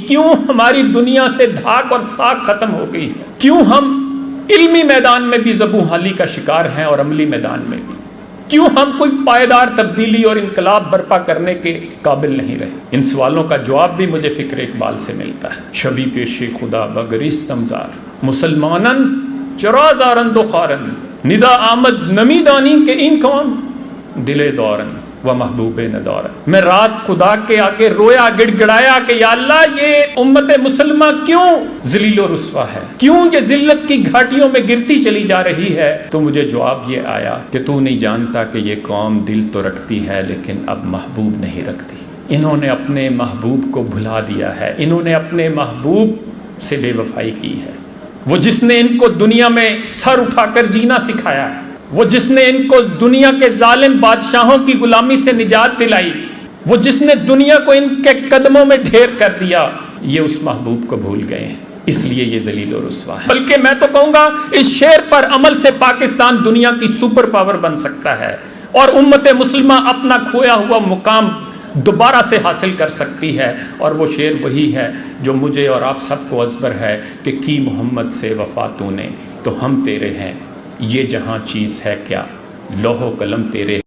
کیوں ہماری دنیا سے دھاک اور ساکھ ختم ہو گئی ہے؟ کیوں ہم علمی میدان میں بھی زبوں حالی کا شکار ہیں اور عملی میدان میں بھی؟ کیوں ہم کوئی پائیدار تبدیلی اور انقلاب برپا کرنے کے قابل نہیں رہے؟ ان سوالوں کا جواب بھی مجھے فکر اقبال سے ملتا ہے۔ شبی پیش خدا بگریستم زار مسلمانن چرا زارند و خارن ندا آمد نمی دانی کہ این کون دل دورن و محبوب ندارن۔ میں رات خدا کے آگے رویا، گڑ گڑایا کہ یا اللہ یہ امت مسلمہ کیوں ذلیل و رسوا ہے، کیوں یہ ذلت کی گھاٹیوں میں گرتی چلی جا رہی ہے؟ تو مجھے جواب یہ آیا کہ تو نہیں جانتا کہ یہ قوم دل تو رکھتی ہے لیکن اب محبوب نہیں رکھتی۔ انہوں نے اپنے محبوب کو بھلا دیا ہے، انہوں نے اپنے محبوب سے بے وفائی کی ہے۔ وہ جس نے ان کو دنیا میں سر اٹھا کر جینا سکھایا ہے، وہ جس نے ان کو دنیا کے ظالم بادشاہوں کی غلامی سے نجات دلائی، وہ جس نے دنیا کو ان کے قدموں میں ڈھیر کر دیا، یہ اس محبوب کو بھول گئے ہیں، اس لیے یہ ذلیل و رسوا ہے۔ بلکہ میں تو کہوں گا اس شعر پر عمل سے پاکستان دنیا کی سپر پاور بن سکتا ہے اور امت مسلمہ اپنا کھویا ہوا مقام دوبارہ سے حاصل کر سکتی ہے۔ اور وہ شعر وہی ہے جو مجھے اور آپ سب کو ازبر ہے کہ کی محمد سے وفا تو نے تو ہم تیرے ہیں، یہ جہاں چیز ہے کیا لوح و قلم تیرے